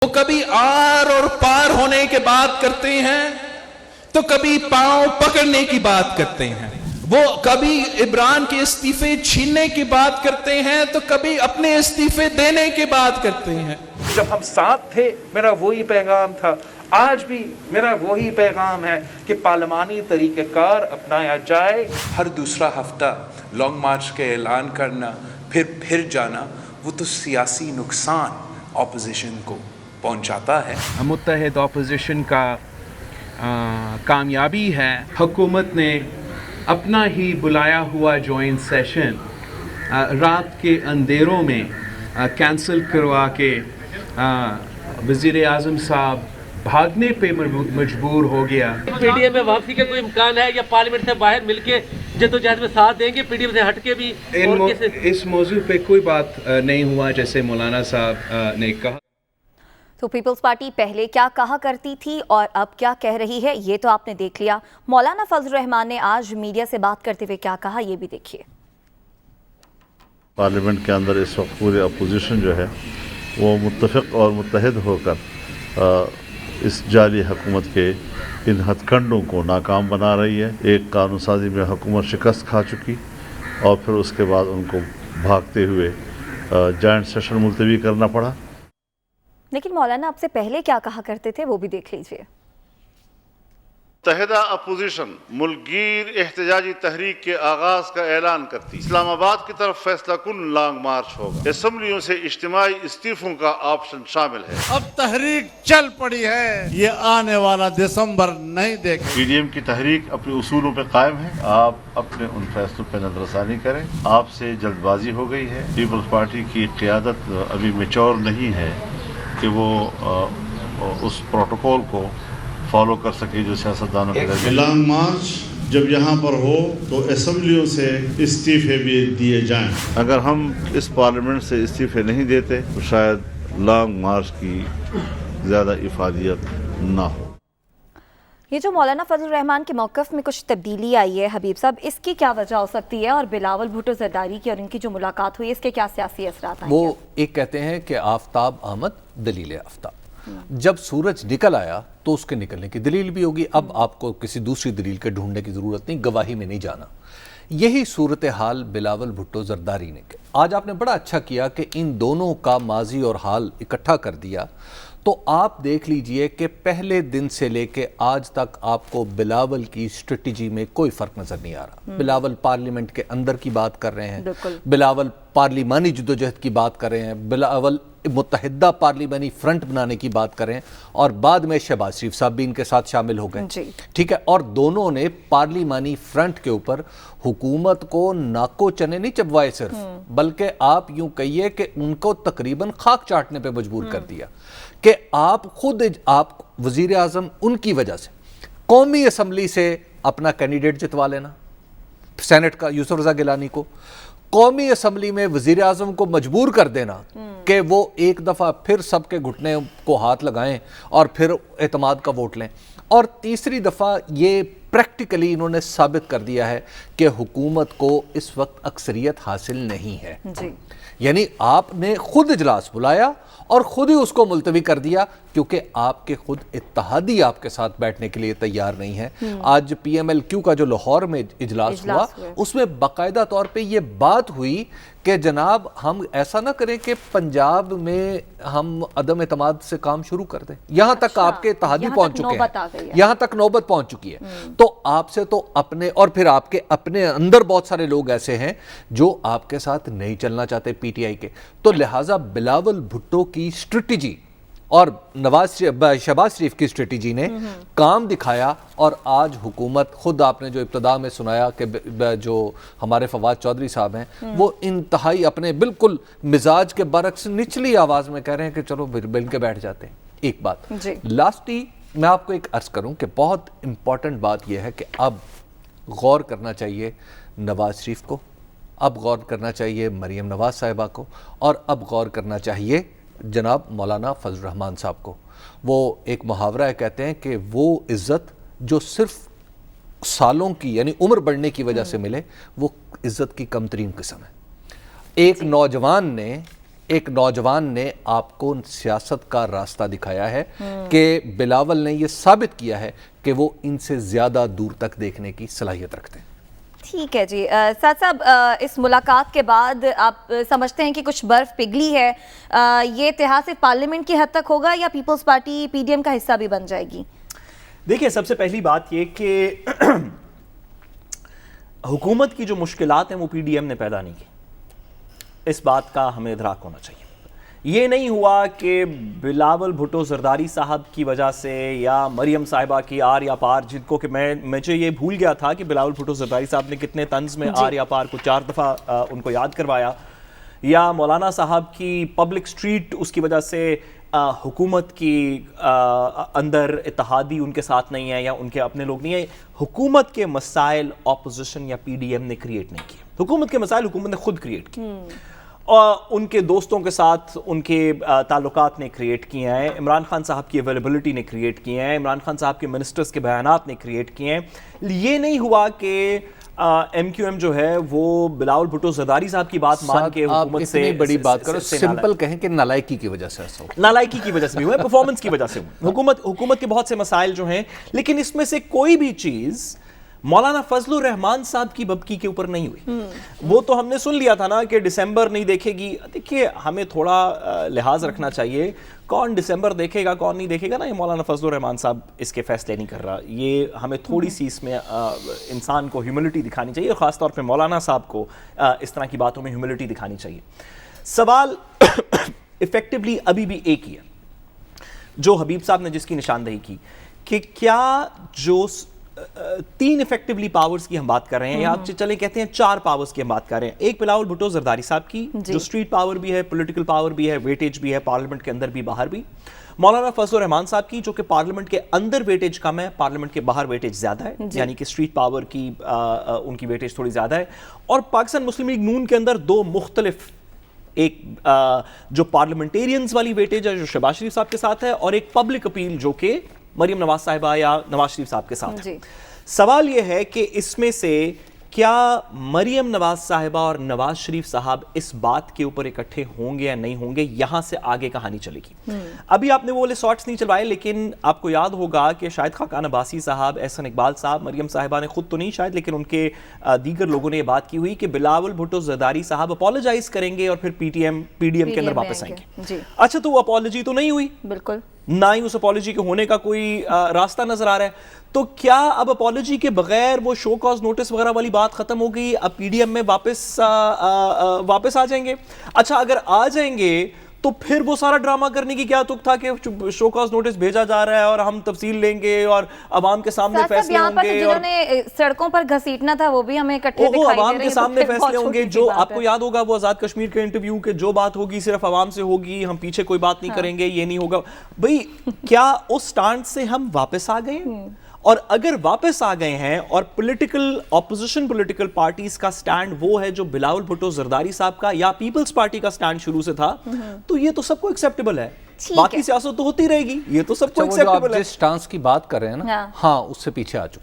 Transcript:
وہ کبھی آر اور پار ہونے کی بات کرتے ہیں تو کبھی پاؤں پکڑنے کی بات کرتے ہیں، وہ کبھی عمران کے استعفے چھیننے کی بات کرتے ہیں تو کبھی اپنے استعفے دینے کی بات کرتے ہیں۔ جب ہم ساتھ تھے میرا وہی پیغام تھا، آج بھی میرا وہی پیغام ہے کہ پارلیمانی طریقہ کار اپنایا جائے۔ ہر دوسرا ہفتہ لانگ مارچ کا اعلان کرنا پھر جانا، وہ تو سیاسی نقصان اپوزیشن کو پہنچاتا ہے۔ متحد اپوزیشن کا کامیابی ہے حکومت نے اپنا ہی بلایا ہوا جوائنٹ سیشن رات کے اندھیروں میں کینسل کروا کے وزیر اعظم صاحب بھاگنے پہ مجبور ہو گیا۔ پی ڈی ایم میں واپسی کا کوئی امکان ہے یا پارلیمنٹ سے باہر مل کے جدوجہد میں ساتھ دیں گے، پی ڈی ایم سے ہٹ کے بھی؟ اس موضوع پہ کوئی بات نہیں ہوا جیسے مولانا صاحب نے کہا۔ تو پیپلز پارٹی پہلے کیا کہا کرتی تھی اور اب کیا کہہ رہی ہے، یہ تو آپ نے دیکھ لیا۔ مولانا فضل الرحمان نے آج میڈیا سے بات کرتے ہوئے کیا کہا، یہ بھی دیکھیے۔ پارلیمنٹ کے اندر اس وقت پورے اپوزیشن جو ہے وہ متفق اور متحد ہو کر اس جعلی حکومت کے ان ہتھ کنڈوں کو ناکام بنا رہی ہے۔ ایک قانون سازی میں حکومت شکست کھا چکی اور پھر اس کے بعد ان کو بھاگتے ہوئے جوائنٹ سیشن ملتوی کرنا پڑا۔ لیکن مولانا آپ سے پہلے کیا کہا کرتے تھے وہ بھی دیکھ لیجئے۔ متحدہ اپوزیشن ملک گیر احتجاجی تحریک کے آغاز کا اعلان کرتی اسلام آباد کی طرف فیصلہ کن لانگ مارچ ہوگا۔ اسمبلیوں سے اجتماعی استعفوں کا آپشن شامل ہے۔ اب تحریک چل پڑی ہے، یہ آنے والا دسمبر نہیں دیکھے۔ پی ڈی ایم کی تحریک اپنے اصولوں پہ قائم ہے، آپ اپنے ان فیصلوں پہ نظر ثانی کریں۔ آپ سے جلد بازی ہو گئی ہے۔ پیپلز پارٹی کی قیادت ابھی میچور نہیں ہے کہ وہ اس پروٹوکول کو فالو کر سکے جو سیاستدانوں کے درمیان۔ لانگ مارچ جب یہاں پر ہو تو اسمبلیوں سے استعفے بھی دیے جائیں۔ اگر ہم اس پارلیمنٹ سے استعفے نہیں دیتے تو شاید لانگ مارچ کی زیادہ افادیت نہ ہو۔ یہ جو مولانا فضل الرحمان کے موقف میں کچھ تبدیلی آئی ہے حبیب صاحب، اس کی کیا وجہ ہو سکتی ہے؟ اور بلاول بھٹو زرداری کی اور ان کی جو ملاقات ہوئی، اس کے کیا سیاسی اثرات آئیں گے؟ وہ ایک کہتے ہیں کہ آفتاب آمد دلیل آفتاب، جب سورج نکل آیا تو اس کے نکلنے کی دلیل بھی ہوگی۔ اب آپ کو کسی دوسری دلیل کے ڈھونڈنے کی ضرورت نہیں، گواہی میں نہیں جانا۔ یہی صورتحال بلاول بھٹو زرداری نے آج آپ نے بڑا اچھا کیا کہ ان دونوں کا ماضی اور حال اکٹھا کر دیا۔ تو آپ دیکھ لیجئے کہ پہلے دن سے لے کے آج تک آپ کو بلاول کی اسٹریٹجی میں کوئی فرق نظر نہیں آ رہا۔ بلاول پارلیمنٹ کے اندر کی بات کر رہے ہیں، بلاول پارلیمانی جدوجہد کی بات کر رہے ہیں، بلاول متحدہ پارلیمانی فرنٹ بنانے کی بات کر رہے ہیں، اور بعد میں شہباز شریف صاحب بھی ان کے ساتھ شامل ہو گئے۔ ٹھیک ہے، اور دونوں نے پارلیمانی فرنٹ کے اوپر حکومت کو ناکو چنے نہیں چبوائے صرف، بلکہ آپ یوں کہیے کہ ان کو تقریباً خاک چاٹنے پہ مجبور کر دیا کہ آپ خود وزیر اعظم ان کی وجہ سے قومی اسمبلی سے اپنا کینڈیڈیٹ جتوا لینا، سینٹ کا یوسف رضا گیلانی کو، قومی اسمبلی میں وزیر اعظم کو مجبور کر دینا کہ وہ ایک دفعہ پھر سب کے گھٹنے کو ہاتھ لگائیں اور پھر اعتماد کا ووٹ لیں، اور تیسری دفعہ یہ پریکٹیکلی انہوں نے ثابت کر دیا ہے کہ حکومت کو اس وقت اکثریت حاصل نہیں ہے۔ یعنی آپ نے خود اجلاس بلایا اور خود ہی اس کو ملتوی کر دیا کیونکہ آپ کے خود اتحادی آپ کے ساتھ بیٹھنے کے لیے تیار نہیں ہے۔ آج پی ایم ایل کیو کا جو لاہور میں اجلاس ہوا، اس میں باقاعدہ طور پہ یہ بات ہوئی کہ جناب ہم ایسا نہ کریں کہ پنجاب میں ہم عدم اعتماد سے کام شروع کر دیں۔ یہاں تک آپ کے اتحادی پہنچ چکے ہیں، یہاں تک نوبت پہنچ چکی ہے۔ تو آپ سے تو اپنے اور پھر آپ کے اپنے اندر بہت سارے لوگ ایسے ہیں جو آپ کے ساتھ نہیں چلنا چاہتے پی ٹی آئی کے، تو لہٰذا بلاول بھٹو کی اسٹریٹجی اور شہباز شریف کی اسٹریٹجی نے کام دکھایا، اور آج حکومت خود آپ نے جو ابتدا میں سنایا کہ جو ہمارے فواد چودھری صاحب ہیں وہ انتہائی اپنے بالکل مزاج کے برعکس نچلی آواز میں کہہ رہے ہیں کہ چلو مل کے بیٹھ جاتے ہیں۔ ایک بات لاسٹی میں آپ کو ایک عرض کروں کہ بہت امپورٹنٹ بات یہ ہے کہ اب غور کرنا چاہیے نواز شریف کو، اب غور کرنا چاہیے مریم نواز صاحبہ کو، اور اب غور کرنا چاہیے جناب مولانا فضل الرحمان صاحب کو۔ وہ ایک محاورہ ہے، کہتے ہیں کہ وہ عزت جو صرف سالوں کی یعنی عمر بڑھنے کی وجہ سے ملے، وہ عزت کی کم ترین قسم ہے۔ ایک نوجوان نے ایک نوجوان نے آپ کو سیاست کا راستہ دکھایا ہے کہ بلاول نے یہ ثابت کیا ہے کہ وہ ان سے زیادہ دور تک دیکھنے کی صلاحیت رکھتے ہیں. ٹھیک ہے جی. سعد صاحب، اس ملاقات کے بعد آپ سمجھتے ہیں کہ کچھ برف پگھلی ہے؟ یہ اتحاد صرف پارلیمنٹ کی حد تک ہوگا یا Peoples Party P D M کا حصہ بھی بن جائے گی؟ دیکھیں، سب سے پہلی بات یہ کہ حکومت کی جو مشکلات ہیں وہ پی ڈی ایم نے پیدا نہیں کی. اس بات کا ہمیں ادراک ہونا چاہیے. یہ نہیں ہوا کہ بلاول بھٹو زرداری صاحب کی وجہ سے یا مریم صاحبہ کی آر یا پار، جن کو کہ مجھے یہ بھول گیا تھا کہ بلاول بھٹو زرداری صاحب نے کتنے طنز میں آر یا پار کو 4 دفعہ ان کو یاد کروایا، یا مولانا صاحب کی پبلک سٹریٹ اس کی وجہ سے حکومت کی اندر اتحادی ان کے ساتھ نہیں ہے یا ان کے اپنے لوگ نہیں ہیں. حکومت کے مسائل اپوزیشن یا پی ڈی ایم نے کریٹ نہیں کیے. حکومت کے مسائل حکومت نے خود کریٹ کیے، اور ان کے دوستوں کے ساتھ ان کے تعلقات نے کریٹ کیے ہیں. عمران خان صاحب کی اویلیبلٹی نے کریٹ کیے ہیں. عمران خان صاحب کے منسٹرز کے بیانات نے کریٹ کیے ہیں. یہ نہیں ہوا کہ ایم کیو ایم جو ہے وہ بلاول بھٹو زرداری صاحب کی بات مان کے حکومت سے اتنی بڑی بات کرو، سمپل کہیں کہ نالائکی کی وجہ سے ایسا ہو. نالائکی کی وجہ سے بھی ہوئے، پرفارمنس کی وجہ سے ہوئے. حکومت کے بہت سے مسائل جو ہیں، لیکن اس میں سے کوئی بھی چیز مولانا فضل الرحمان صاحب کی ببکی کے اوپر نہیں ہوئی. وہ تو ہم نے سن لیا تھا نا کہ ڈسمبر نہیں دیکھے گی. دیکھیے، ہمیں تھوڑا لحاظ رکھنا چاہیے. کون ڈسمبر دیکھے گا کون نہیں دیکھے گا نا، یہ مولانا فضل الرحمان صاحب اس کے فیصلے نہیں کر رہا. یہ ہمیں تھوڑی سی اس میں انسان کو ہیوملٹی دکھانی چاہیے، اور خاص طور پہ مولانا صاحب کو اس طرح کی باتوں میں ہیوملٹی دکھانی چاہیے. سوال ایفیکٹولی ابھی بھی ایک ہی ہے جو حبیب صاحب نے جس کی نشاندہی کی، کہ کیا جو 3 ایفیکٹولی پاورز کی ہم بات کر رہے ہیں، یا آپ چلیں کہتے ہیں 4 پاورز کی ہم بات کر رہے ہیں. ایک بلاول بھٹو زرداری صاحب کی جو اسٹریٹ پاور بھی ہے، پولیٹیکل پاور بھی ہے، ویٹیج بھی ہے پارلیمنٹ کے اندر بھی باہر بھی. مولانا فضل الرحمان صاحب کی جو کہ پارلیمنٹ کے اندر ویٹیج کم ہے، پارلیمنٹ کے باہر ویٹیج زیادہ ہے، یعنی کہ اسٹریٹ پاور کی ان کی ویٹیج تھوڑی زیادہ ہے. اور پاکستان مسلم لیگ نون کے اندر 2 مختلف، ایک جو پارلیمنٹیرینز والی ویٹیج ہے جو شہباز شریف صاحب کے ساتھ ہے، اور ایک پبلک اپیل جو کہ مریم نواز صاحبہ یا نواز شریف صاحب کے ساتھ ہے. سوال یہ ہے کہ اس میں سے کیا مریم نواز صاحبہ اور نواز شریف صاحب اس بات کے اوپر اکٹھے ہوں گے یا نہیں ہوں گے، یہاں سے آگے کہانی چلے گی. ابھی آپ نے وہ والے شارٹس نہیں چلوائے، لیکن آپ کو یاد ہوگا کہ شاید خاقان عباسی صاحب، احسن اقبال صاحب، مریم صاحبہ نے خود تو نہیں شاید، لیکن ان کے دیگر لوگوں نے یہ بات کی ہوئی کہ بلاول بھٹو زرداری صاحب اپولوجائز کریں گے اور پھر پی ڈی ایم کے اندر واپس آئیں گے. اچھا، تو وہ اپولوجی تو نہیں ہوئی، بالکل نہ ہی اس اپولوجی کے ہونے کا کوئی راستہ نظر آ رہا ہے. تو کیا اب اپولوجی کے بغیر وہ شو کاز نوٹس وغیرہ والی بات ختم ہو گئی، اب پی ڈی ایم میں واپس آ جائیں گے؟ اچھا، اگر آ جائیں گے تو پھر وہ سارا ڈرامہ کرنے کی کیا تک تھا کہ شو کاز نوٹس بھیجا جا رہا ہے اور ہم تفصیل لیں گے اور عوام کے سامنے فیصلے ہوں گے، اور جنہوں نے سڑکوں پر گھسیٹنا تھا وہ بھی ہمیں اکٹھے دکھائی دے رہے ہیں، عوام کے سامنے فیصلے ہوں گے. جو آپ کو یاد ہوگا وہ آزاد کشمیر کے انٹرویو کہ جو بات ہوگی صرف عوام سے ہوگی، ہم پیچھے کوئی بات نہیں کریں گے، یہ نہیں ہوگا. بھئی کیا اس سٹانڈ سے ہم واپس آ گئے ہیں؟ اور اگر واپس آ گئے ہیں اور اپوزیشن پولیٹیکل پارٹیز کا سٹینڈ وہ ہے جو بلاول بھٹو زرداری صاحب کا یا پیپلز پارٹی کا سٹینڈ شروع سے تھا، تو یہ تو سب کو ایکسیپٹیبل ہے. باقی سیاست تو ہوتی رہے گی، یہ تو سب کو ایکسیپٹیبل ہے. جس سٹانس کی بات کر رہے ہیں نا، ہاں اس سے پیچھے آ چکے.